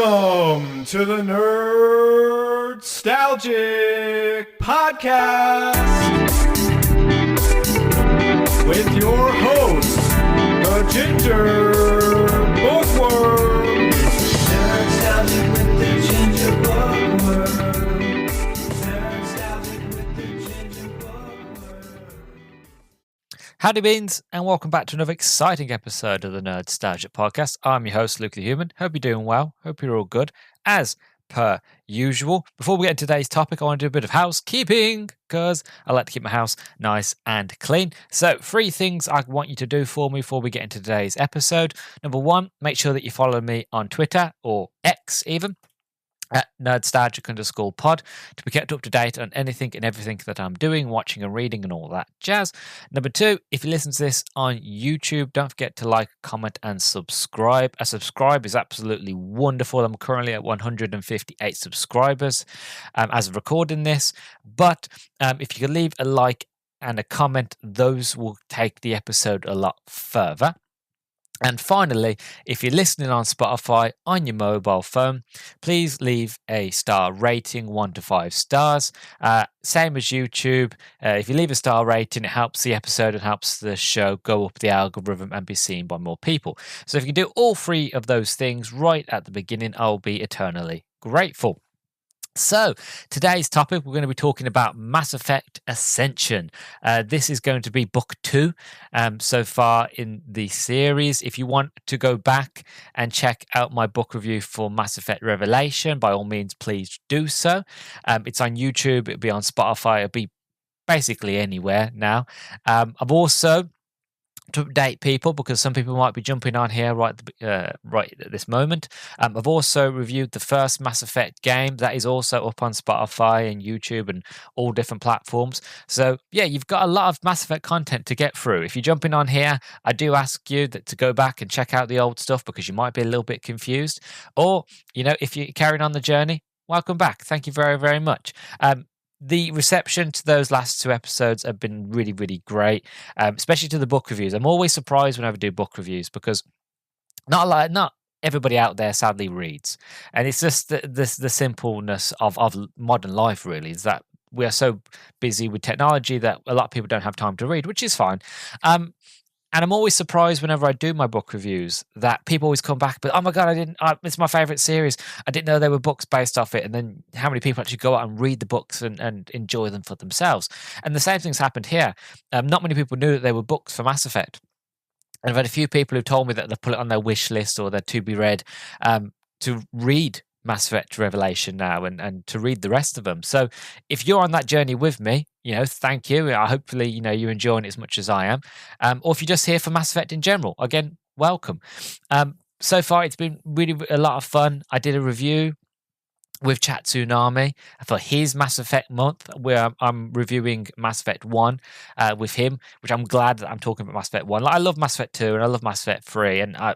Welcome to the Nerdstalgic podcast with your host, the Ginger Bookworm. Nerdstalgic with the Ginger Bookworm. Nerdstalgic with the Ginger Bookworm. Howdy beans, and welcome back to another exciting episode of the Nerdstalgic podcast. I'm your host, Luke the Human. Hope you're doing well. Hope you're all good. As per usual, before we get into today's topic, I want to do a bit of housekeeping because I like to keep my house nice and clean. So 3 things I want you to do for me before we get into today's episode. Number 1, make sure that you follow me on Twitter or X even, at Nerdstalgic_pod to be kept up to date on anything and everything that I'm doing, watching and reading and all that jazz. Number 2, if you listen to this on YouTube, don't forget to like, comment and subscribe. A subscribe is absolutely wonderful. I'm currently at 158 subscribers as of recording this, but if you could leave a like and a comment, those will take the episode a lot further. And finally, if you're listening on Spotify on your mobile phone, please leave a star rating, 1 to 5 stars. Same as YouTube. If you leave a star rating, it helps the episode and helps the show go up the algorithm and be seen by more people. So if you can do all 3 of those things right at the beginning, I'll be eternally grateful. So today's topic, we're going to be talking about Mass Effect Ascension. This is going to be book 2 so far in the series. If you want to go back and check out my book review for Mass Effect Revelation, by all means, please do so. It's on YouTube, it'll be on Spotify, it'll be basically anywhere now. I've also, to update people, because some people might be jumping on here right at this moment, I've also reviewed the first Mass Effect game. That is also up on Spotify and YouTube and all different platforms. So yeah, you've got a lot of Mass Effect content to get through. If you're jumping on here, I do ask you to go back and check out the old stuff because you might be a little bit confused. Or, if you're carrying on the journey, welcome back. Thank you very, very much. The reception to those last 2 episodes have been really, really great, especially to the book reviews. I'm always surprised whenever I do book reviews because not everybody out there sadly reads, and it's just the simpleness of modern life. Really, is that we are so busy with technology that a lot of people don't have time to read, which is fine. And I'm always surprised whenever I do my book reviews that people always come back, but oh my God, it's my favorite series. I didn't know there were books based off it. And then how many people actually go out and read the books and enjoy them for themselves? And the same thing's happened here. Not many people knew that there were books for Mass Effect. And I've had a few people who told me that they put it on their wish list or their to be read to read Mass Effect Revelation now and to read the rest of them. So if you're on that journey with me, thank you. Hopefully, you're enjoying it as much as I am. Or if you're just here for Mass Effect in general, again, welcome. So far, it's been really a lot of fun. I did a review with Chat Tsunami for his Mass Effect month, where I'm reviewing Mass Effect 1 with him, which I'm glad that I'm talking about Mass Effect 1. I love Mass Effect 2 and I love Mass Effect 3, and I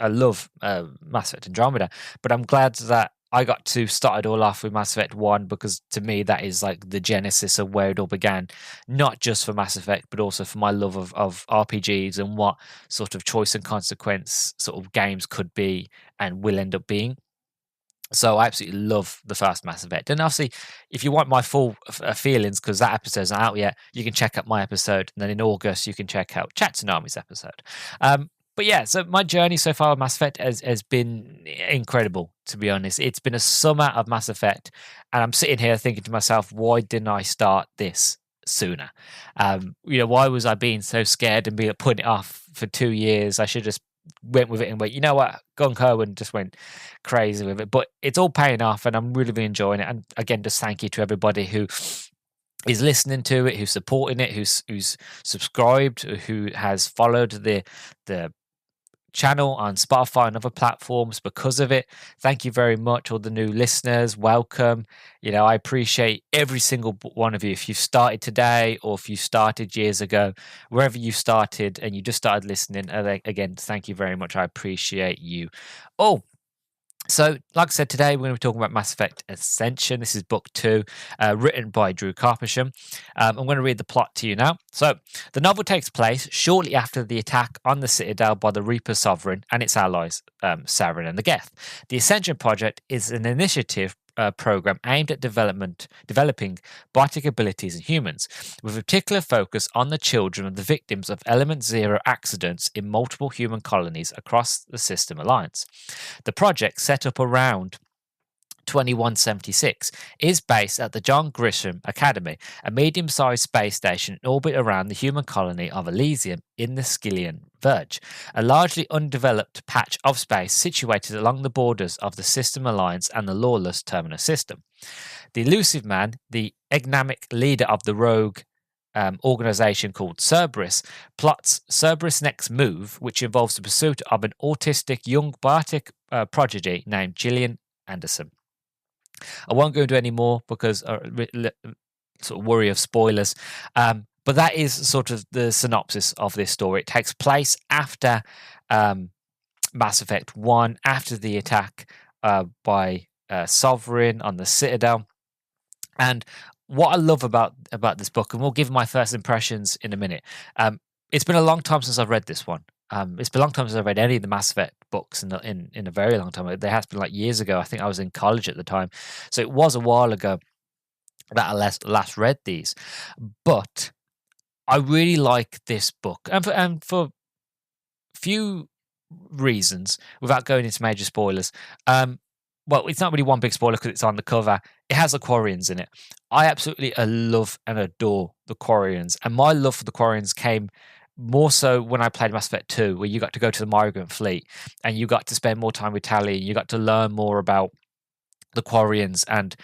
love Mass Effect Andromeda, but I'm glad that I got to start it all off with Mass Effect 1 because to me that is like the genesis of where it all began, not just for Mass Effect but also for my love of RPGs and what sort of choice and consequence sort of games could be and will end up being. So I absolutely love the first Mass Effect. And obviously, if you want my full feelings, because that episode's not out yet, you can check out my episode. And then in August, you can check out Chat Tsunami's episode. But yeah, so my journey so far with Mass Effect has been incredible, to be honest. It's been a summer of Mass Effect. And I'm sitting here thinking to myself, why didn't I start this sooner? Why was I being so scared and putting it off for 2 years? I should just went with it and went, you know what, gung-ho, and just went crazy with it. But it's all paying off and I'm really, really enjoying it. And again, just thank you to everybody who is listening to it, who's supporting it, who's subscribed, who has followed the channel on Spotify and other platforms because of it. Thank you very much, all the new listeners. Welcome. I appreciate every single one of you. If you started today or if you started years ago, wherever you started and you just started listening, again, thank you very much. I appreciate you. Oh, So, like I said, today we're going to be talking about Mass Effect Ascension. This is book 2, written by Drew Carpisham. I'm going to read the plot to you now. So, the novel takes place shortly after the attack on the Citadel by the Reaper Sovereign and its allies, Saren and the Geth. The Ascension Project is an initiative program aimed at developing biotic abilities in humans, with a particular focus on the children of the victims of Element Zero accidents in multiple human colonies across the System Alliance. The project, set up around 2176, is based at the John Grisham Academy, a medium-sized space station in orbit around the human colony of Elysium in the Skyllian Verge, a largely undeveloped patch of space situated along the borders of the System Alliance and the lawless Terminus system. The elusive man, the enigmatic leader of the rogue organization called Cerberus, plots Cerberus' next move, which involves the pursuit of an autistic young biotic prodigy named Gillian Anderson. I won't go into any more because sort of worry of spoilers. But that is sort of the synopsis of this story. It takes place after Mass Effect 1, after the attack by Sovereign on the Citadel. And what I love about this book, and we'll give my first impressions in a minute. It's been a long time since I've read this one. It's been a long time since I've read any of the Mass Effect books in a very long time. There has been like years ago. I think I was in college at the time, so it was a while ago that I last read these. But I really like this book, and for few reasons, without going into major spoilers. Well, it's not really one big spoiler because it's on the cover. It has the Quarians in it. I absolutely love and adore the Quarians, and my love for the Quarians came more so when I played Mass Effect 2, where you got to go to the Migrant Fleet and you got to spend more time with Tali, and you got to learn more about the Quarians and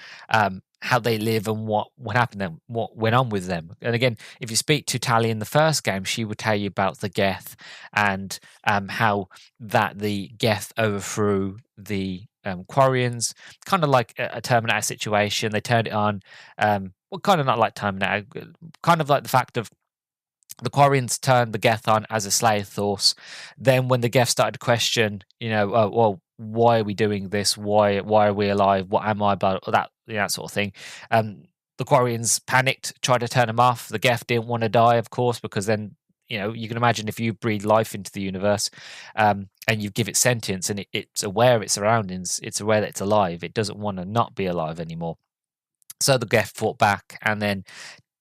how they live and what happened to them, what went on with them. And again, if you speak to Tali in the first game, she would tell you about the Geth and how that the Geth overthrew the Quarians, kind of like a Terminator situation. They turned it on, well, kind of not like Terminator, kind of like the fact of the Quarians turned the Geth on as a slave force. Then when the Geth started to question, well, why are we doing this? Why are we alive? What am I about? That sort of thing. The Quarians panicked, tried to turn them off. The Geth didn't want to die, of course, because then, you can imagine if you breathe life into the universe and you give it sentience and it's aware of its surroundings, it's aware that it's alive. It doesn't want to not be alive anymore. So the Geth fought back and then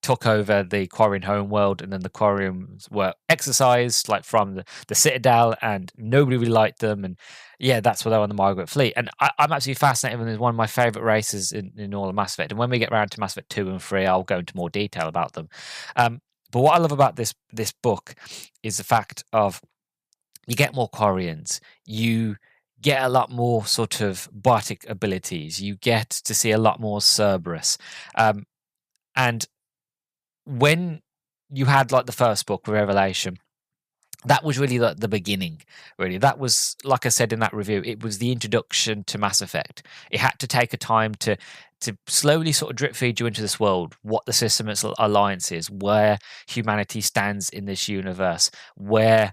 took over the Quarian homeworld, and then the Quarians were exorcised, like from the Citadel, and nobody really liked them. And yeah, that's why they're on the Migrant Fleet. And I'm absolutely fascinated with them. It's one of my favourite races in all of Mass Effect. And when we get around to Mass Effect 2 and 3, I'll go into more detail about them. But what I love about this book is the fact of you get more Quarians, you get a lot more sort of biotic abilities, you get to see a lot more Cerberus. And when you had like the first book, Revelation, that was really like the beginning, really. That was, like I said in that review, it was the introduction to Mass Effect. It had to take a time to slowly sort of drip feed you into this world, what the System Alliance is, where humanity stands in this universe, where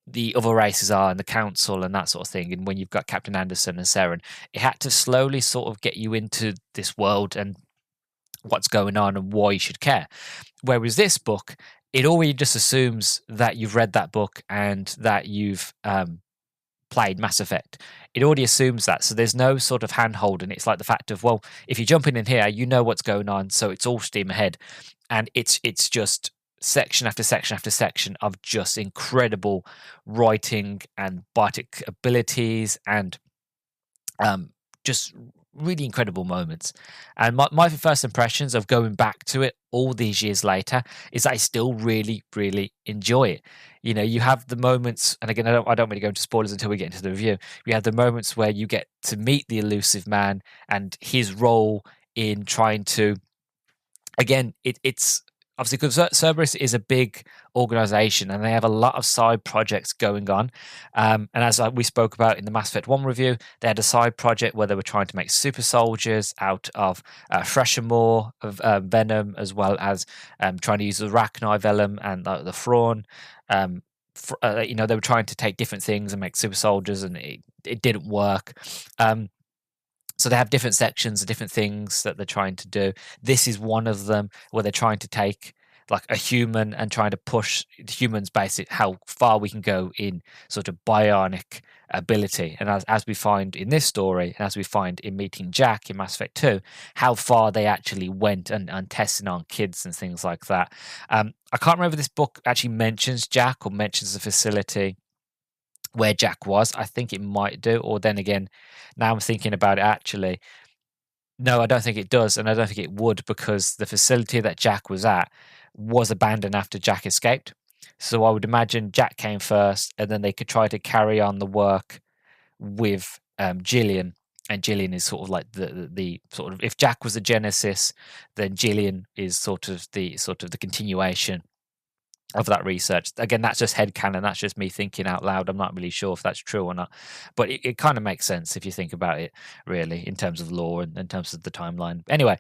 the other races are and the council and that sort of thing. And when you've got Captain Anderson and Saren, it had to slowly sort of get you into this world and what's going on and why you should care. Whereas this book, it already just assumes that you've read that book and that you've played Mass Effect. It already assumes that. So there's no sort of hand holding. It's like the fact of, well, if you jump in here, you know what's going on. So it's all steam ahead. And it's just section after section after section of just incredible writing and biotic abilities and just really incredible moments. And my first impressions of going back to it all these years later is I still really, really enjoy it. You have the moments, and again, I don't really go into spoilers until we get into the review. You have the moments where you get to meet the elusive man and his role in trying to, again, it's obviously because Cerberus is a big organization and they have a lot of side projects going on. And as we spoke about in the Mass Effect 1 review, they had a side project where they were trying to make super soldiers out of Freshamore of Venom, as well as trying to use the Rachni Venom and the Thrawn. they were trying to take different things and make super soldiers, and it didn't work. So they have different sections of different things that they're trying to do. This is one of them where they're trying to take like a human and trying to push humans basic how far we can go in sort of bionic ability. And as we find in this story, and as we find in meeting Jack in Mass Effect 2, how far they actually went and testing on kids and things like that. I can't remember if this book actually mentions Jack or mentions the facility where Jack was. I think it might do. Or then again, now I'm thinking about it actually. No, I don't think it does. And I don't think it would, because the facility that Jack was at was abandoned after Jack escaped. So I would imagine Jack came first, and then they could try to carry on the work with Gillian. And Gillian is sort of like the sort of, if Jack was the genesis, then Gillian is sort of the continuation of that research. Again, that's just headcanon. That's just me thinking out loud. I'm not really sure if that's true or not, but it kind of makes sense if you think about it, really, in terms of lore and in terms of the timeline. Anyway,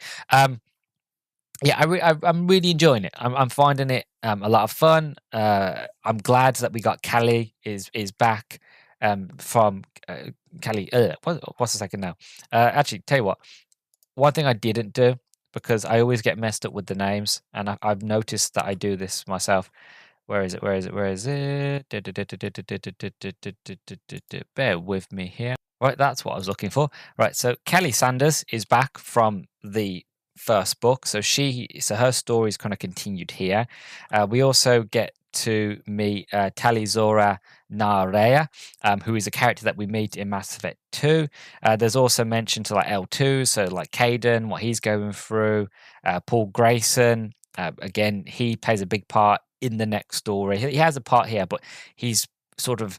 yeah, I'm really enjoying it. I'm finding it a lot of fun. I'm glad that we got Callie is back from Callie. What's the second now? Actually, tell you what. One thing I didn't do, because I always get messed up with the names, and I've noticed that I do this myself. Where is it? Bear with me here. Right, that's what I was looking for. Right, so Kelly Sanders is back from the first book, so her story is kind of continued here. We also get to meet Talizora Narea, who is a character that we meet in Mass Effect 2. There's also mention to like L2, so like Caden, what he's going through. Paul Grayson, again, he plays a big part in the next story. He has a part here, but he's sort of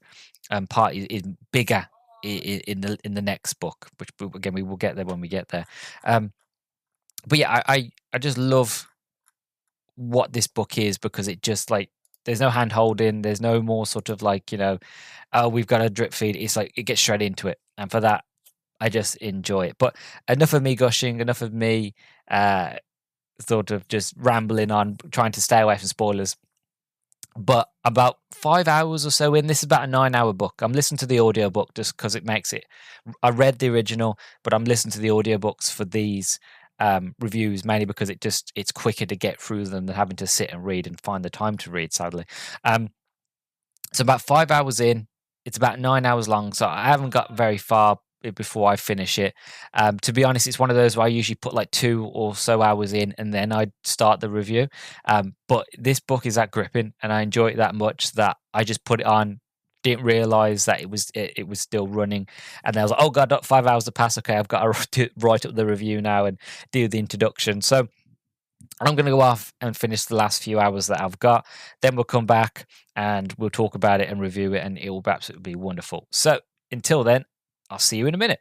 part is bigger in the next book, which again we will get there when we get there. But yeah, I just love what this book is, because it just like, there's no hand holding, there's no more sort of like, oh, we've got a drip feed. It's like it gets straight into it, and for that I just enjoy it. But enough of me gushing, enough of me sort of just rambling on, trying to stay away from spoilers. But about 5 hours or so in, this is about a 9-hour book. I'm listening to the audiobook just because it makes it, I read the original, but I'm listening to the audiobooks for these reviews, mainly because it's quicker to get through them than having to sit and read and find the time to read, sadly. So about 5 hours in, it's about 9 hours long, so I haven't got very far before I finish it. To be honest, it's one of those where I usually put like 2 or so hours in and then I start the review. But this book is that gripping, and I enjoy it that much that I just put it on. Didn't realize that it was still running, and I was like, "Oh God, 5 hours have passed. Okay, I've got to write up the review now and do the introduction." So I'm going to go off and finish the last few hours that I've got. Then we'll come back and we'll talk about it and review it, and it will absolutely be wonderful. So until then, I'll see you in a minute.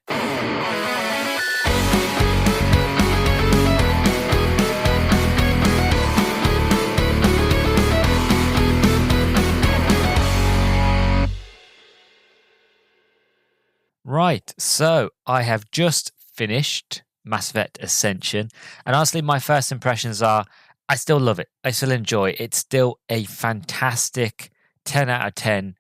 Right, so I have just finished Mass Effect Ascension, and honestly, my first impressions are I still love it. I still enjoy it. It's still a fantastic 10 out of 10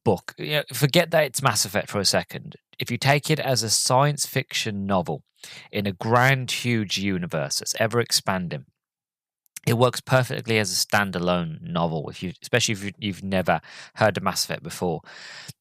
book. Forget that it's Mass Effect for a second. If you take it as a science fiction novel in a grand, huge universe that's ever expanding, it works perfectly as a standalone novel. Especially if you've never heard of Mass Effect before.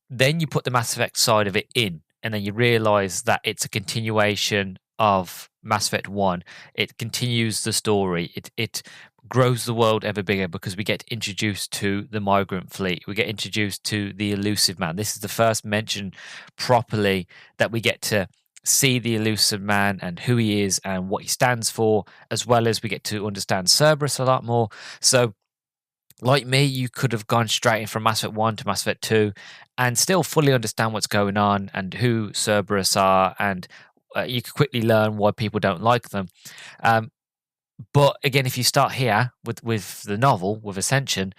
Then you put the Mass Effect side of it in, and then you realize that it's a continuation of Mass Effect 1. It continues the story. It grows the world ever bigger, because we get introduced to the migrant fleet. We get introduced to the Elusive Man. This is the first mention properly that we get to see the Elusive Man and who he is and what he stands for, as well as we get to understand Cerberus a lot more. So like me, you could have gone straight in from Mass Effect 1 to Mass Effect 2 and still fully understand what's going on and who Cerberus are, and you could quickly learn why people don't like them. But again, if you start here with the novel, with Ascension,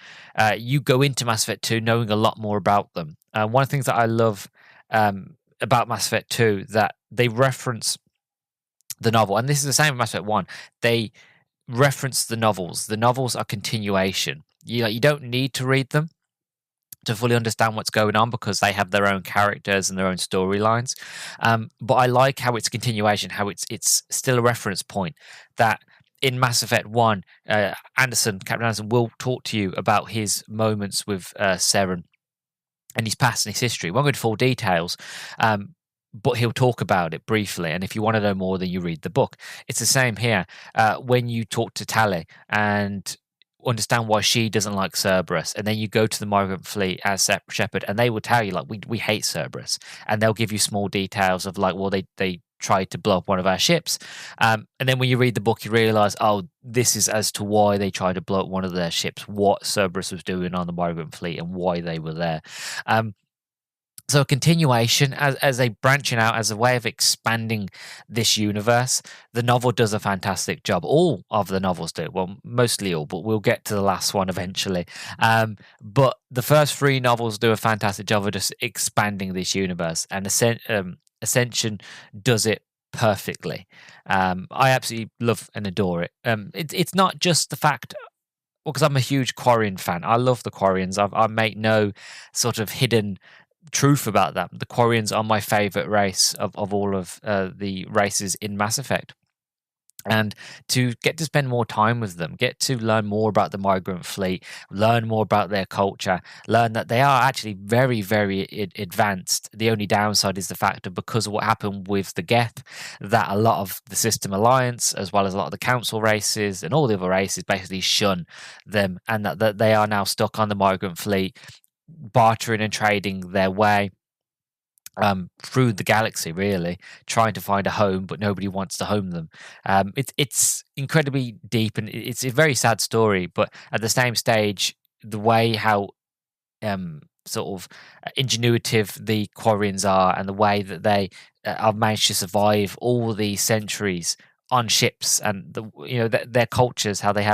you go into Mass Effect 2 knowing a lot more about them. One of the things that I love about Mass Effect 2, that they reference the novel, and this is the same with Mass Effect 1, they reference the novels. The novels are continuation. You don't need to read them, to fully understand what's going on because they have their own characters and their own storylines. But I like how it's a continuation, how it's still a reference point that in Mass Effect 1, Captain Anderson will talk to you about his moments with Seren and his past and his history. Won't go into full details, but he'll talk about it briefly. And if you want to know more, then you read the book. It's the same here. When you talk to Tali and understand why she doesn't like Cerberus, and then you go to the migrant fleet as Shepard, and they will tell you like we hate Cerberus, and they'll give you small details of like, well, they tried to blow up one of our ships, and then when you read the book, you realize, oh, this is as to why they tried to blow up one of their ships, what Cerberus was doing on the migrant fleet, and why they were there. So a continuation as a branching out as a way of expanding this universe. The novel does a fantastic job. All of the novels do. Well, mostly all, but we'll get to the last one eventually. But the first 3 novels do a fantastic job of just expanding this universe, and Ascension does it perfectly. I absolutely love and adore it. It's not just the fact, well, because I'm a huge Quarian fan. I love the Quarians. I make no sort of hidden truth about that. The Quarians are my favorite race of all of the races in Mass Effect. And to get to spend more time with them, get to learn more about the migrant fleet, learn more about their culture, learn that they are actually very, very advanced. The only downside is the fact of because of what happened with the Geth, that a lot of the System Alliance, as well as a lot of the Council races and all the other races, basically shun them, and that they are now stuck on the migrant fleet, bartering and trading their way through the galaxy, really trying to find a home, but nobody wants to home them. It's incredibly deep, and it's a very sad story, but at the same stage, the way how sort of ingenuitive the Quarians are, and the way that they have managed to survive all these centuries on ships, and their cultures, how they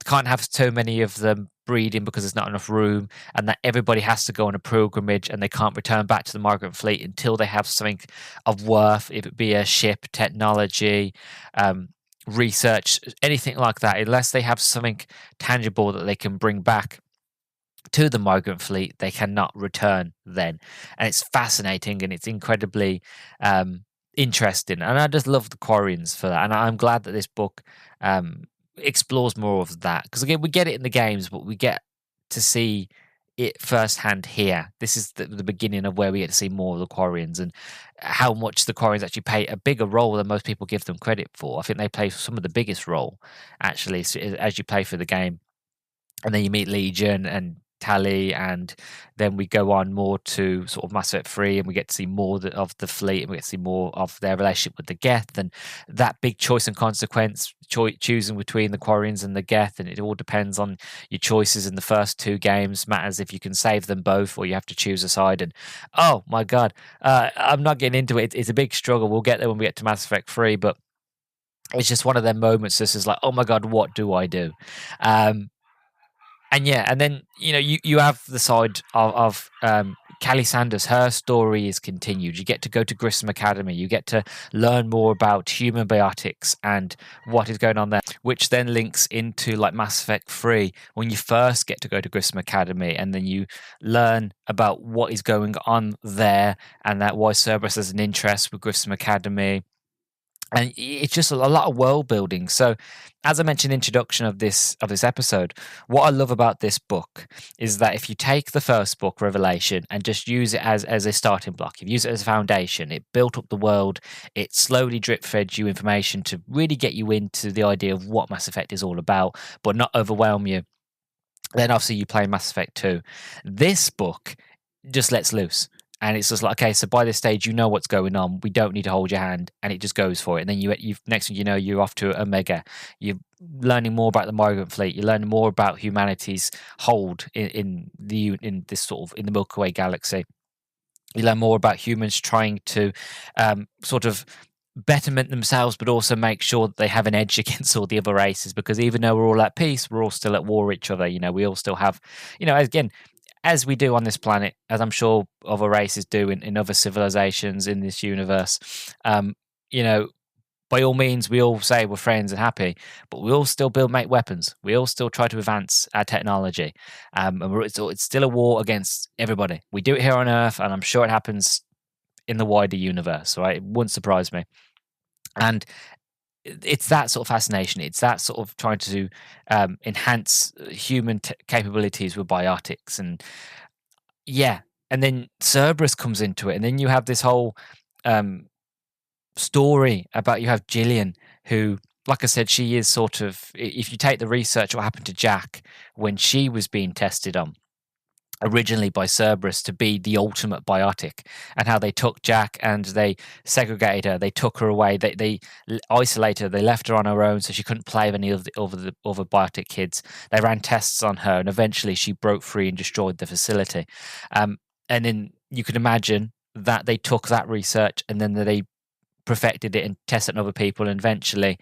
can't have so many of them breeding because there's not enough room, and that everybody has to go on a pilgrimage, and they can't return back to the migrant fleet until they have something of worth, if it be a ship, technology, research, anything like that. Unless they have something tangible that they can bring back to the migrant fleet, they cannot return then. And it's fascinating, and it's incredibly interesting, and I just love the Quarians for that. And I'm glad that this book explores more of that, because again, we get it in the games, but we get to see it firsthand here. This is the beginning of where we get to see more of the Quarians, and how much the Quarians actually play a bigger role than most people give them credit for. I think they play some of the biggest role, actually, as you play through the game. And then you meet Legion and Tali, and then we go on more to sort of Mass Effect 3, and we get to see more of the fleet, and we get to see more of their relationship with the Geth, and that big choice and consequence, choosing between the Quarians and the Geth, and it all depends on your choices in the first 2 games. Matters if you can save them both, or you have to choose a side. And oh my god, I'm not getting into it. It's a big struggle. We'll get there when we get to Mass Effect 3, but it's just one of them moments. This is like, oh my god, what do I do? And yeah, and then you have the side of Callie Sanders. Her story is continued. You get to go to Grissom Academy. You get to learn more about human biotics and what is going on there, which then links into like Mass Effect 3 when you first get to go to Grissom Academy, and then you learn about what is going on there, and that why Cerberus has an interest with Grissom Academy. And it's just a lot of world building. So, as I mentioned in the introduction of this episode, what I love about this book is that if you take the first book, Revelation, and just use it as a starting block, you use it as a foundation, it built up the world, it slowly drip fed you information to really get you into the idea of what Mass Effect is all about, but not overwhelm you. Then obviously you play Mass Effect 2. This book just lets loose. And it's just like, okay, so by this stage, you know what's going on. We don't need to hold your hand, and it just goes for it. And then you next thing you know, you're off to Omega. You're learning more about the migrant fleet. You're learning more about humanity's hold in the Milky Way galaxy. You learn more about humans trying to sort of betterment themselves, but also make sure that they have an edge against all the other races. Because even though we're all at peace, we're all still at war with each other. We all still have, again, as we do on this planet, as I'm sure other races do in other civilizations in this universe, by all means, we all say we're friends and happy, but we all still make weapons. We all still try to advance our technology. And it's still a war against everybody. We do it here on Earth, and I'm sure it happens in the wider universe, right? It wouldn't surprise me. And it's that sort of fascination. It's that sort of trying to enhance human capabilities with biotics. And yeah, and then Cerberus comes into it. And then you have this whole story about, you have Gillian, who, like I said, she is sort of, if you take the research, what happened to Jack when she was being tested on originally by Cerberus to be the ultimate biotic, and how they took Jack and they segregated her, they took her away, they isolated her, they left her on her own so she couldn't play with any of the other biotic kids. They ran tests on her, and eventually she broke free and destroyed the facility. And then you could imagine that they took that research and then they perfected it and tested it on other people, and eventually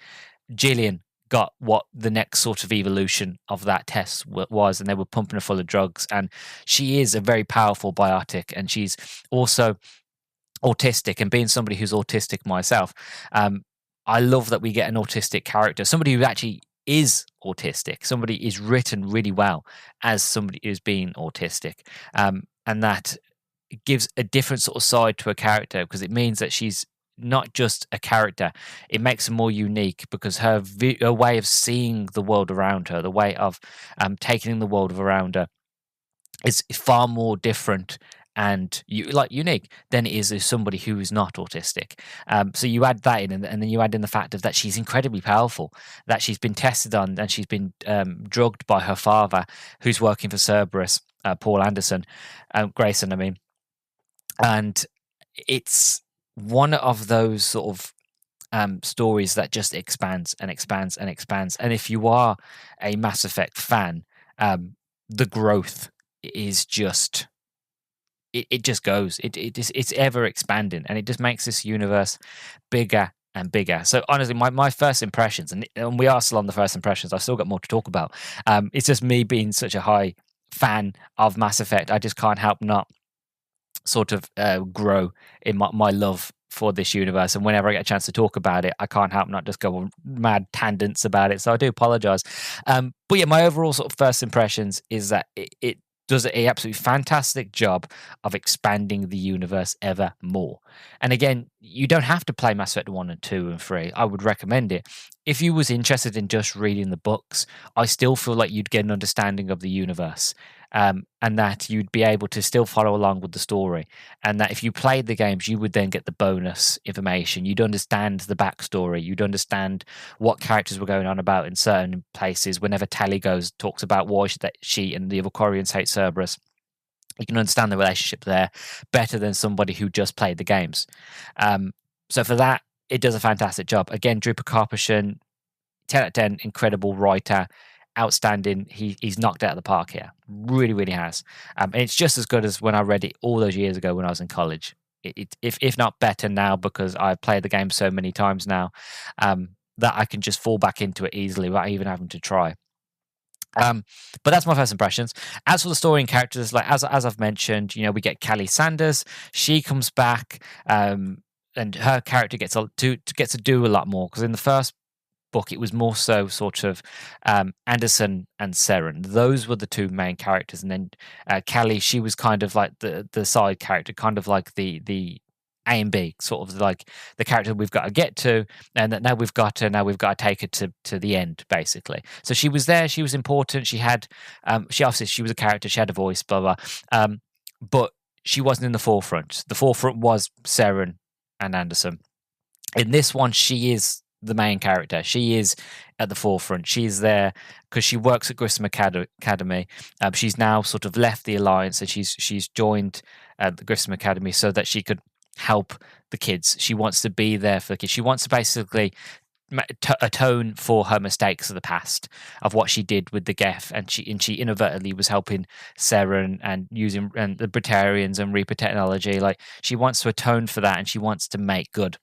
Gillian got what the next sort of evolution of that test was, and they were pumping her full of drugs. And she is a very powerful biotic, and she's also autistic. And being somebody who's autistic myself, I love that we get an autistic character, somebody who actually is autistic, somebody is written really well as somebody who's being autistic, and that gives a different sort of side to a character, because it means that she's not just a character. It makes her more unique, because her way of seeing the world around her, the way of taking in the world around her, is far more different and unique than it is as somebody who is not autistic. So you add that in, and then you add in the fact of that she's incredibly powerful, that she's been tested on and she's been drugged by her father, who's working for Cerberus, Paul Anderson, Grayson, I mean. And it's one of those sort of stories that just expands and expands and expands. And if you are a Mass Effect fan, the growth is just it just goes. It's ever expanding, and it just makes this universe bigger and bigger. So honestly, my first impressions, and we are still on the first impressions, I've still got more to talk about. It's just me being such a high fan of Mass Effect. I just can't help not sort of grow in my love for this universe, and whenever I get a chance to talk about it, I can't help not just go on mad tangents about it, so I do apologize. But yeah, my overall sort of first impressions is that it does a absolutely fantastic job of expanding the universe ever more. And again, you don't have to play Mass Effect 1 and 2 and 3. I would recommend it. If you was interested in just reading the books, I still feel like you'd get an understanding of the universe, and that you'd be able to still follow along with the story. And that if you played the games, you would then get the bonus information. You'd understand the backstory. You'd understand what characters were going on about in certain places. Whenever Tally talks about why she and the other Quarians hate Cerberus, you can understand the relationship there better than somebody who just played the games. So for that, it does a fantastic job. Again, Drupal Carpushan, 10 out of 10, incredible writer, outstanding. He's knocked it out of the park here. Really, really has. And it's just as good as when I read it all those years ago when I was in college. If not better now, because I've played the game so many times now, that I can just fall back into it easily without even having to try. But that's my first impressions. As for the story and characters, like as I've mentioned, we get Callie Sanders. She comes back, and her character gets to do a lot more, because in the first book it was more so sort of Anderson and Seren. Those were the two main characters, and then Callie, she was kind of like the side character, kind of like the A and B, sort of like the character we've got to get to, and that now we've got to take her to the end, basically. So she was there, she was important, she had she was a character, she had a voice, blah blah, but she wasn't in the forefront. The forefront was Seren and Anderson. In this one, she is the main character. She is at the forefront. She's there because she works at Grissom Academy. She's now sort of left the Alliance, and she's joined the Grissom Academy so that she could help the kids. She wants to be there for the kids. She wants to basically atone for her mistakes of the past, of what she did with the Geth, and she inadvertently was helping Seren and using the Brutarians and Reaper technology. Like, she wants to atone for that, and she wants to make good.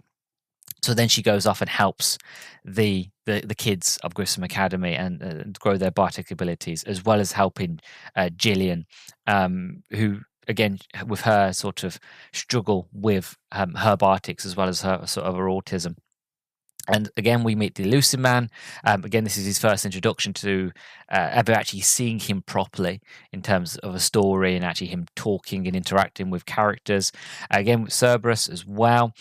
So then she goes off and helps the kids of Grissom Academy and grow their biotic abilities, as well as helping Gillian, who, again, with her sort of struggle with her biotics, as well as her sort of her autism. And again, we meet the Elusive Man. Again, this is his first introduction to ever actually seeing him properly in terms of a story and actually him talking and interacting with characters. Again, with Cerberus as well.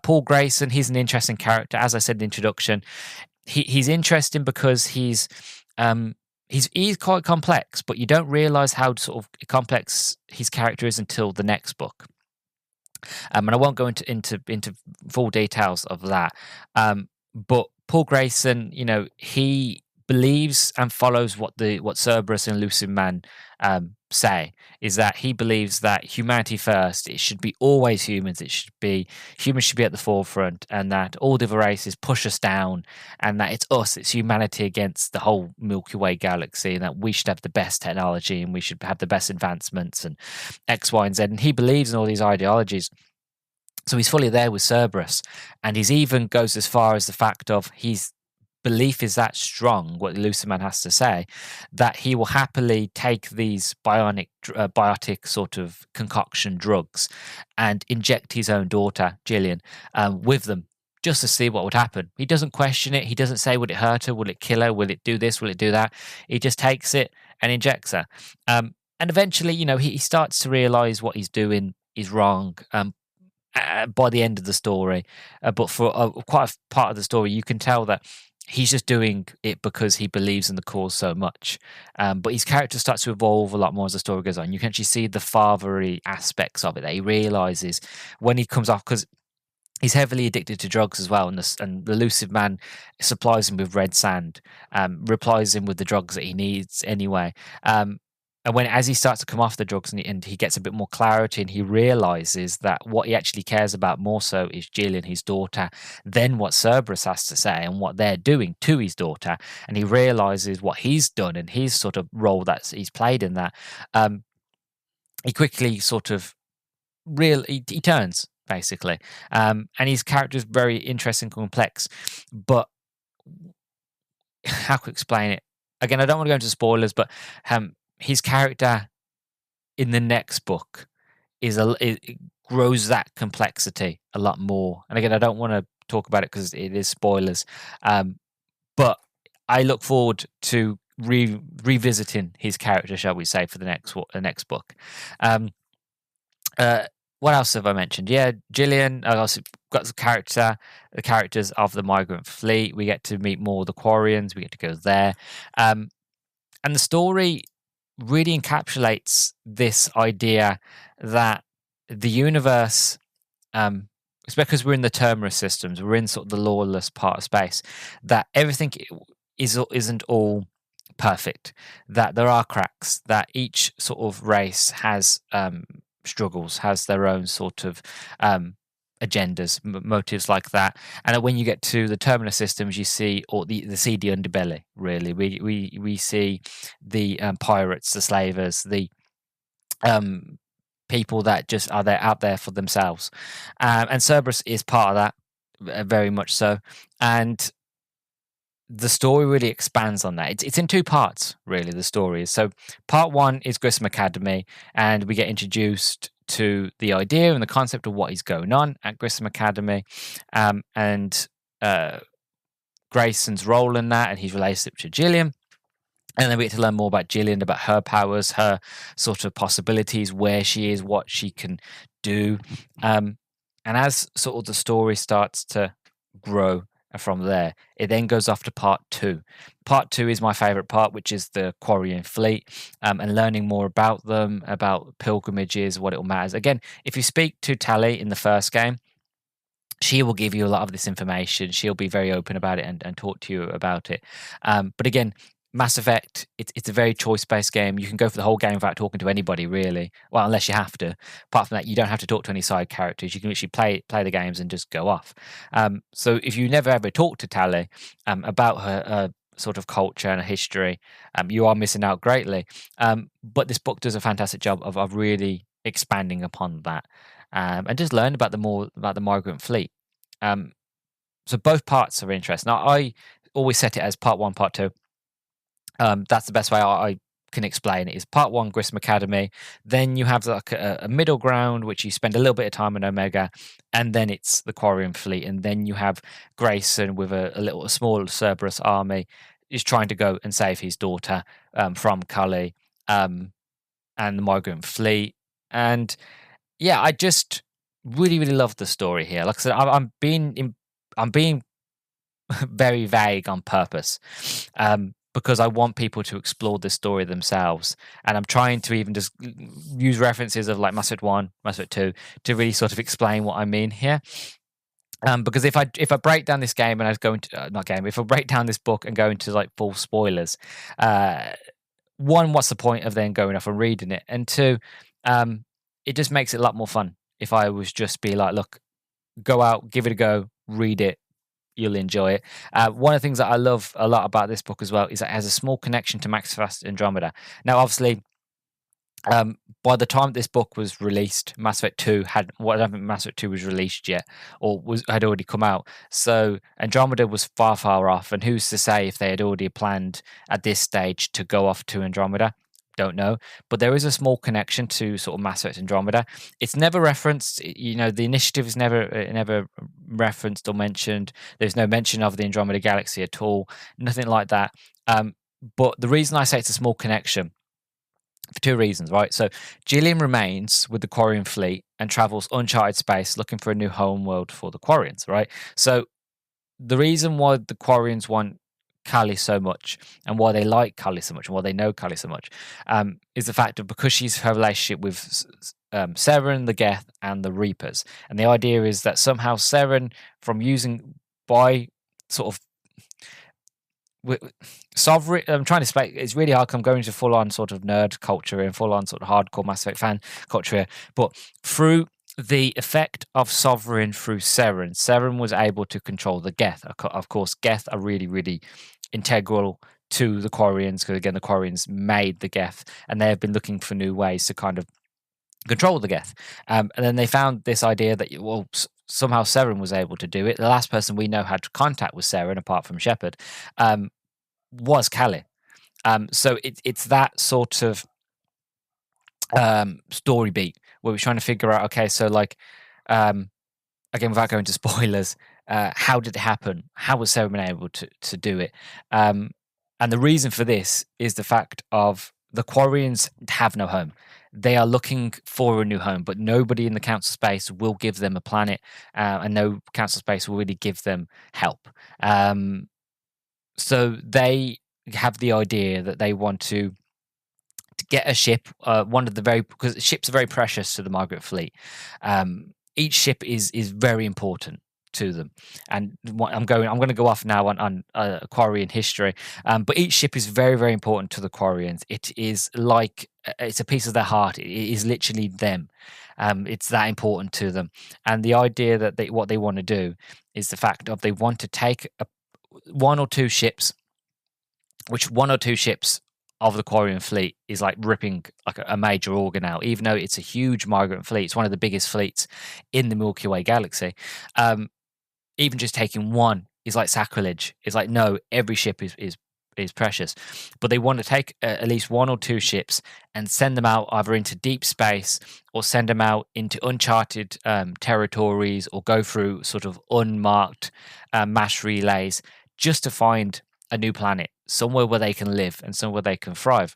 Paul Grayson, he's an interesting character. As I said in the introduction, he's interesting because he's quite complex, but you don't realize how sort of complex his character is until the next book. And I won't go into full details of that. But Paul Grayson, he believes and follows what Cerberus and Elusive Man say, is that he believes that humanity first. It should be always humans. Humans should be at the forefront, and that all the other races push us down, and that it's humanity against the whole Milky Way galaxy, and that we should have the best technology and we should have the best advancements and X, Y, and Z. And he believes in all these ideologies. So he's fully there with Cerberus, and he's even goes as far as the fact of his belief is that strong, what the Elusive Man has to say, that he will happily take these biotic sort of concoction drugs and inject his own daughter, Gillian, with them, just to see what would happen. He doesn't question it. He doesn't say, would it hurt her? Will it kill her? Will it do this? Will it do that? He just takes it and injects her. And eventually, he starts to realize what he's doing is wrong. By the end of the story, but for quite a part of the story, you can tell that he's just doing it because he believes in the cause so much. But his character starts to evolve a lot more as the story goes on. You can actually see the fatherly aspects of it that he realizes when he comes off, because he's heavily addicted to drugs as well, and the Elusive Man supplies him with red sand, replies him with the drugs that he needs anyway. And as he starts to come off the drugs and he gets a bit more clarity, and he realizes that what he actually cares about more so is Gillian, his daughter, than what Cerberus has to say and what they're doing to his daughter. And he realizes what he's done and his sort of role that he's played in that. He quickly sort of he turns, basically. And his character is very interesting and complex. But how to explain it? Again, I don't want to go into spoilers, but his character in the next book it grows that complexity a lot more. And again, I don't want to talk about it because it is spoilers. But I look forward to revisiting his character, shall we say, for the next book. What else have I mentioned? Yeah, Gillian. I also got the characters of the migrant fleet. We get to meet more of the Quarians. We get to go there, and the story really encapsulates this idea that the universe, it's because we're in the Terminus systems, we're in sort of the lawless part of space, that everything isn't all perfect, that there are cracks, that each sort of race has struggles, has their own sort of agendas, motives like that. And that when you get to the Terminus systems, you see the seedy underbelly. Really, we see the pirates, the slavers, the people that just are there out there for themselves. And Cerberus is part of that, very much so. And the story really expands on that. It's in two parts, really. The story is so. Part one is Grissom Academy, and we get introduced to the idea and the concept of what is going on at Grissom Academy, and Grayson's role in that, and his relationship to Gillian. And then we get to learn more about Gillian, about her powers, her sort of possibilities, where she is, what she can do. And as sort of the story starts to grow from there, it then goes off to part two. Part two is my favorite part, which is the Quarian fleet, and learning more about them, about pilgrimages, what it all matters. Again, if you speak to Tally in the first game, she will give you a lot of this information. She'll be very open about it and talk to you about it. But again, Mass Effect, it's a very choice-based game. You can go for the whole game without talking to anybody, really. Well, unless you have to. Apart from that, you don't have to talk to any side characters. You can literally play the games and just go off. So if you never ever talk to Tally about her sort of culture and her history, you are missing out greatly. But this book does a fantastic job of really expanding upon that, and just learn about the migrant fleet. So both parts are interesting. Now, I always set it as part one, part two. That's the best way I can explain it is part 1 Grissom Academy, then you have like a middle ground which you spend a little bit of time in Omega, and then it's the Quarian fleet, and then you have Grayson with a small Cerberus army is trying to go and save his daughter from Cully and the migrant fleet. And yeah, I just really love the story here. Like I said, I'm being very vague on purpose, because I want people to explore this story themselves, and I'm trying to even just use references of like Mass Effect 1, Mass Effect 2 to really sort of explain what I mean here. Because if I break down this game and I go into if I break down this book and go into like full spoilers, one, what's the point of then going off and reading it? And two, it just makes it a lot more fun if I was just be like, look, go out, give it a go, read it, you'll enjoy it. One of the things that I love a lot about this book as well is that it has a small connection to Max Fast Andromeda. Now, obviously, by the time this book was released, Mass Effect 2 had, well, I don't think Mass Effect 2 was released yet, or had already come out. So Andromeda was far off, and who's to say if they had already planned at this stage to go off to Andromeda? Don't know, but there is a small connection to sort of Mass Effect Andromeda. It's never referenced. The initiative is never referenced or mentioned. There's no mention of the Andromeda Galaxy at all. Nothing like that. But the reason I say it's a small connection, for two reasons, right? So Gillian remains with the Quarian fleet and travels uncharted space looking for a new homeworld for the Quarians, right? So the reason why the Quarians want Callie so much, and why they like Callie so much, and why they know Callie so much, is the fact of because she's her relationship with Seren, the Geth, and the Reapers. And the idea is that somehow Seren, from using by sort of sovereign, I'm trying to explain, it's really hard. I'm going to full on sort of nerd culture and full on sort of hardcore Mass Effect fan culture here, but through the effect of Sovereign through Seren was able to control the Geth. Of course, Geth are really integral to the Quarians, because again, the Quarians made the Geth, and they have been looking for new ways to kind of control the Geth. And then they found this idea that, well, somehow Seren was able to do it. The last person we know had contact with Seren, apart from Shepard, was Callie. So it's that sort of story beat where we're trying to figure out, okay, so like, again, without going to spoilers, how did it happen? How was Seren able to do it? And the reason for this is the fact of the Quarians have no home. They are looking for a new home, but nobody in the council space will give them a planet, and no council space will really give them help. So they have the idea that they want to get a ship, because ships are very precious to the Margaret fleet. Each ship is very important to them, and I'm going to go off now on Quarian history, but each ship is very important to the Quarians. It is like it's a piece of their heart. It is literally them. It's that important to them, and the idea that what they want to do is the fact of they want to take one or two ships of the Quarian fleet is like ripping like a major organ out, even though it's a huge migrant fleet. It's one of the biggest fleets in the Milky Way galaxy. Even just taking one is like sacrilege. It's like, no, every ship is precious. But they want to take at least one or two ships and send them out either into deep space or send them out into uncharted territories, or go through sort of unmarked mass relays just to find a new planet, somewhere where they can live and somewhere they can thrive.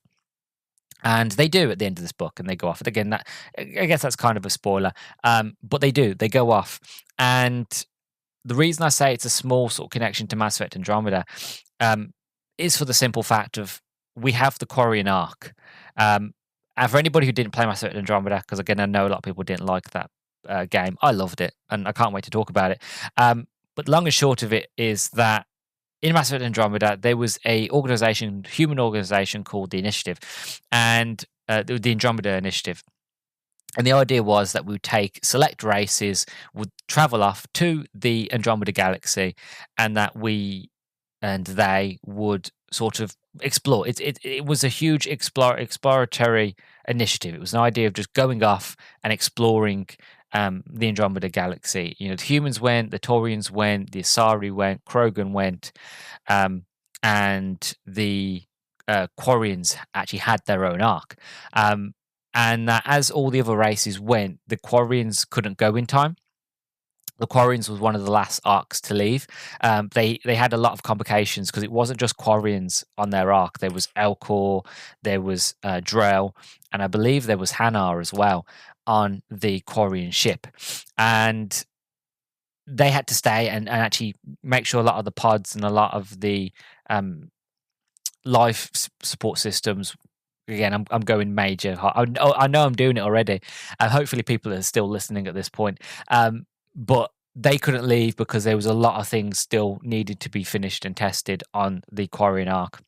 And they do at the end of this book, and they go off. And again, that, I guess that's kind of a spoiler, but they go off. And the reason I say it's a small sort of connection to Mass Effect Andromeda is for the simple fact of we have the Quarian arc. And for anybody who didn't play Mass Effect Andromeda, because again, I know a lot of people didn't like that game, I loved it, and I can't wait to talk about it. But long and short of it is that in Mass Effect Andromeda, there was a human organization called the Initiative, and the Andromeda Initiative. And the idea was that we would take select races, would travel off to the Andromeda Galaxy, and that they would sort of explore. It was a huge exploratory initiative. It was an idea of just going off and exploring the Andromeda Galaxy. The humans went, the Taurians went, the Asari went, Krogan went, and the Quarians actually had their own arc, and that as all the other races went, the Quarians couldn't go in time. The Quarians was one of the last arcs to leave. They had a lot of complications because it wasn't just Quarians on their arc. There was Elcor, there was Drell, and I believe there was Hanar as well on the Quarian ship. And they had to stay and actually make sure a lot of the pods and a lot of the life support systems. Again, I'm going major. I know I'm doing it already. Hopefully, people are still listening at this point. But they couldn't leave because there was a lot of things still needed to be finished and tested on the Quarian arc.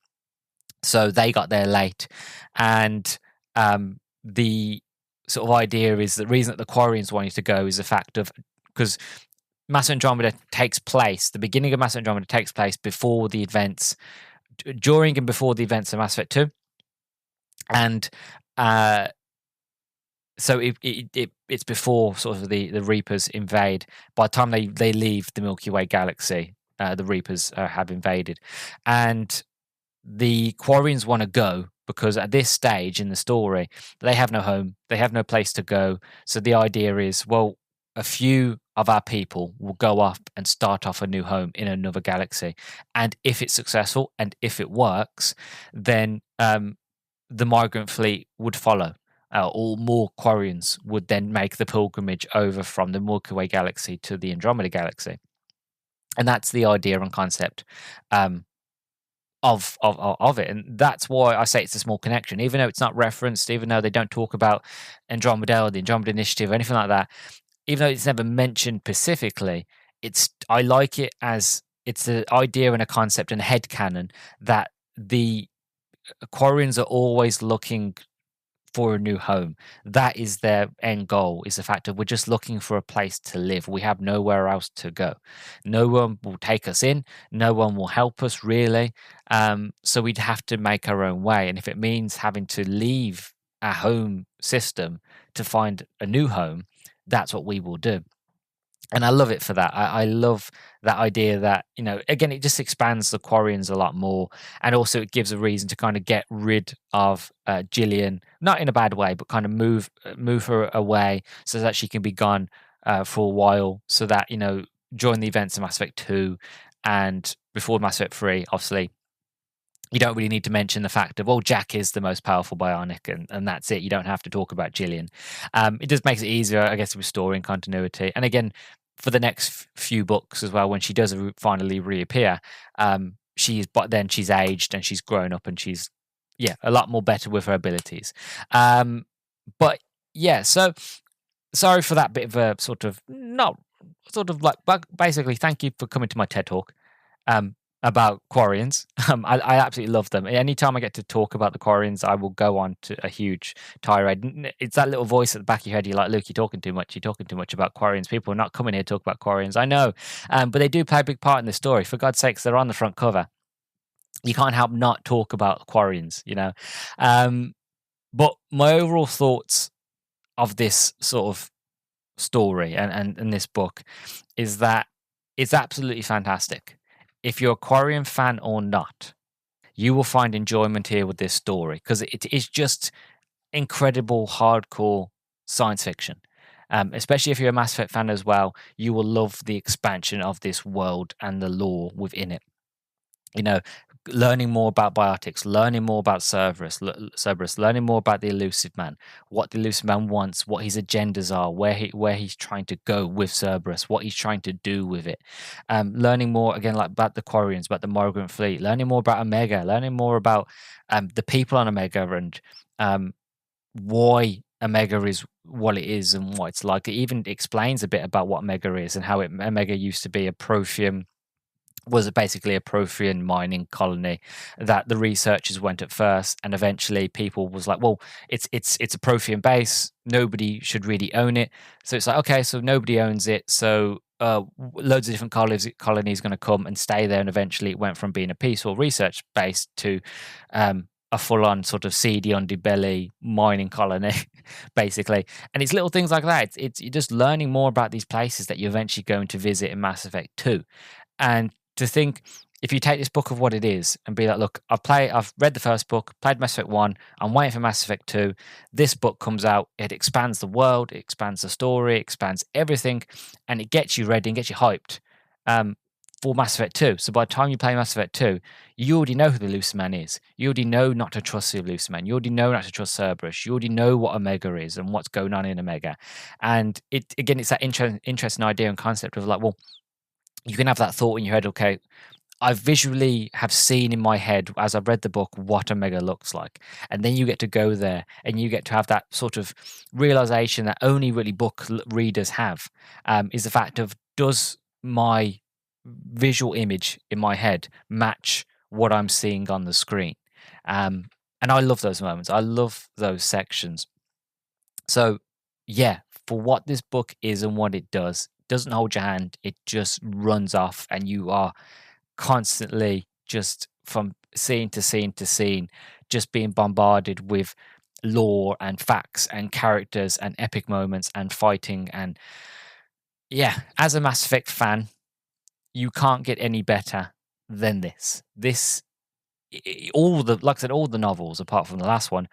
So they got there late, and the sort of idea is the reason that the Quarians wanted to go is the fact of because Mass Andromeda takes place. The beginning of Mass Andromeda takes place before the events, during and before the events of Mass Effect 2. And so it's before sort of the Reapers invade. By the time they leave the Milky Way galaxy, the Reapers have invaded. And the Quarians want to go because at this stage in the story, they have no home, they have no place to go. So the idea is, well, a few of our people will go up and start off a new home in another galaxy. And if it's successful and if it works, then the migrant fleet would follow. Or more Quarians would then make the pilgrimage over from the Milky Way galaxy to the Andromeda galaxy. And that's the idea and concept of it. And that's why I say it's a small connection. Even though it's not referenced, even though they don't talk about Andromeda or the Andromeda Initiative or anything like that, even though it's never mentioned specifically, I like it as it's an idea and a concept and a headcanon that the Quarians are always looking for a new home. That is their end goal, is the fact that we're just looking for a place to live. We have nowhere else to go. No one will take us in. No one will help us, really. So we'd have to make our own way. And if it means having to leave our home system to find a new home, that's what we will do. And I love it for that. I love that idea that, again, it just expands the Quarians a lot more. And also it gives a reason to kind of get rid of Gillian, not in a bad way, but kind of move her away so that she can be gone for a while. So that, during the events of Mass Effect 2 and before Mass Effect 3, obviously, you don't really need to mention the fact of, well, Jack is the most powerful bionic, and that's it. You don't have to talk about Gillian. It just makes it easier, I guess, with story and continuity. And again, for the next few books as well, when she does finally reappear, but then she's aged and she's grown up and she's, a lot more better with her abilities. But yeah, so sorry for that bit of a basically, thank you for coming to my TED Talk. About Quarians. I absolutely love them. Anytime I get to talk about the Quarians, I will go on to a huge tirade. It's that little voice at the back of your head. You're like, Luke, you're talking too much. You're talking too much about Quarians. People are not coming here to talk about Quarians. I know. But they do play a big part in the story. For God's sakes, they're on the front cover. You can't help not talk about Quarians, But my overall thoughts of this sort of story and this book is that it's absolutely fantastic. If you're a Quarian fan or not, you will find enjoyment here with this story because it is just incredible, hardcore science fiction. Especially if you're a Mass Effect fan as well, you will love the expansion of this world and the lore within it. Learning more about biotics, learning more about Cerberus, learning more about the Elusive Man, what the Elusive Man wants, what his agendas are, where he's trying to go with Cerberus, what he's trying to do with it. Learning more again, like about the Quarians, about the migrant fleet, learning more about Omega, learning more about the people on Omega and why Omega is what it is and what it's like. It even explains a bit about what Omega is and how Omega used to be a Prothean. Was basically a Prothean mining colony that the researchers went at first, and eventually people was like, well, it's a Prothean base, nobody should really own it. So it's like, okay, so nobody owns it, so loads of different colonies going to come and stay there, and eventually it went from being a peaceful research base to a full-on sort of seedy underbelly mining colony, basically. And it's little things like that. It's you're just learning more about these places that you're eventually going to visit in Mass Effect 2. And to think if you take this book of what it is and be like, look, I've read the first book, played Mass Effect 1, I'm waiting for Mass Effect 2. This book comes out, it expands the world, it expands the story, it expands everything, and it gets you ready and gets you hyped for Mass Effect 2. So by the time you play Mass Effect 2, you already know who the Luciman is. You already know not to trust the Luciman. You already know not to trust Cerberus. You already know what Omega is and what's going on in Omega. And it's that interesting idea and concept of like, well, you can have that thought in your head, okay, I visually have seen in my head as I've read the book what Omega looks like. And then you get to go there and you get to have that sort of realization that only really book readers have, is the fact of, does my visual image in my head match what I'm seeing on the screen? And I love those moments. I love those sections. So yeah, for what this book is and what it doesn't hold your hand. It just runs off and you are constantly just from scene to scene to scene, just being bombarded with lore and facts and characters and epic moments and fighting. And yeah, as a Mass Effect fan, you can't get any better than this. Like I said, all the novels apart from the last one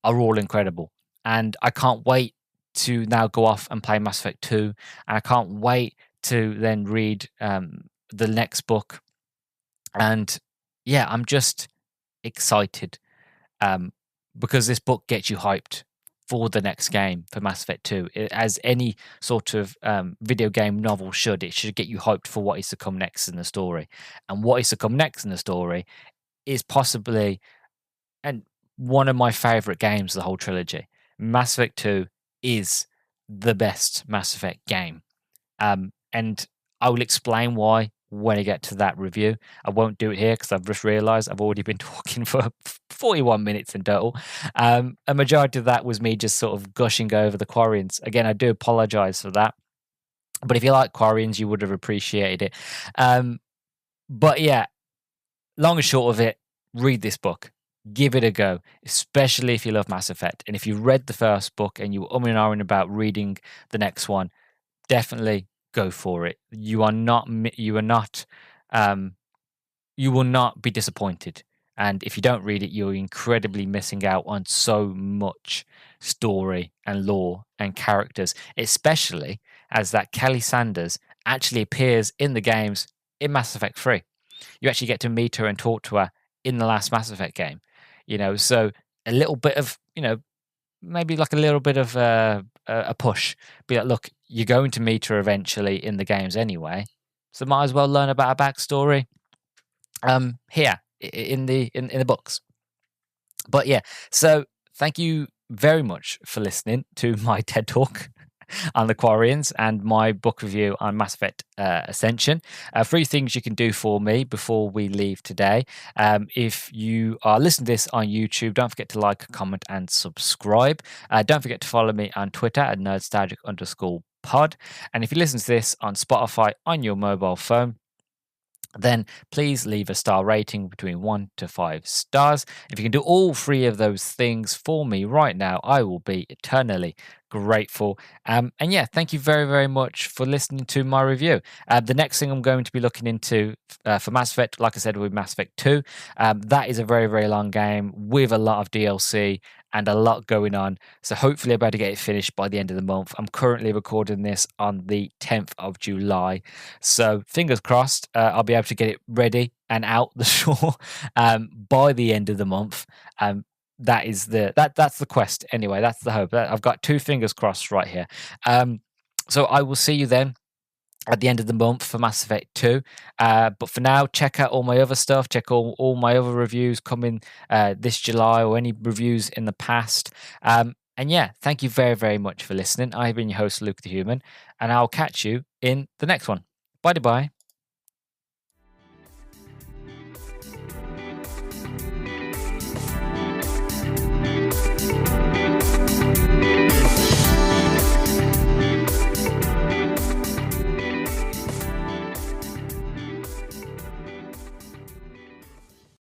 are all incredible, and I can't wait to now go off and play Mass Effect 2, and I can't wait to then read the next book. And yeah, I'm just excited because this book gets you hyped for the next game for Mass Effect 2. As any sort of video game novel should, it should get you hyped for what is to come next in the story. And what is to come next in the story is possibly one of my favorite games of the whole trilogy. Mass Effect 2 is the best Mass Effect game. And I will explain why when I get to that review. I won't do it here because I've just realized I've already been talking for 41 minutes in total. A majority of that was me just sort of gushing over the Quarians. Again, I do apologize for that. But if you like Quarians, you would have appreciated it. But yeah, long and short of it, read this book. Give it a go, especially if you love Mass Effect. And if you read the first book and you were umming and ahhing about reading the next one, definitely go for it. You will not be disappointed. And if you don't read it, you're incredibly missing out on so much story and lore and characters, especially as that Kelly Sanders actually appears in the games in Mass Effect 3. You actually get to meet her and talk to her in the last Mass Effect game. So a little bit of, maybe like a little bit of a push. Be like, look, you're going to meet her eventually in the games anyway, so might as well learn about her backstory here in the books. But yeah, so thank you very much for listening to my TED Talk on the Quarians and my book review on Mass Effect Ascension. 3 things you can do for me before we leave today. If you are listening to this on YouTube, don't forget to like, comment, and subscribe. Don't forget to follow me on Twitter at Nerdstalgic_pod. And if you listen to this on Spotify on your mobile phone, then please leave a star rating between 1 to 5 stars. If you can do all 3 of those things for me right now, I will be eternally grateful. And yeah, thank you very, very much for listening to my review. The next thing I'm going to be looking into for Mass Effect, like I said, with Mass Effect 2, that is a very, very long game with a lot of DLC and a lot going on. So hopefully I'll be able to get it finished by the end of the month. I'm currently recording this on the 10th of July. So fingers crossed, I'll be able to get it ready and out the shore by the end of the month. That's the quest anyway. That's the hope. I've got 2 fingers crossed right here. So I will see you then at the end of the month for Mass Effect 2. But for now, check out all my other stuff. Check all my other reviews coming this July, or any reviews in the past. And yeah, thank you very, very much for listening. I've been your host, Luke the Human, and I'll catch you in the next one. Bye-bye.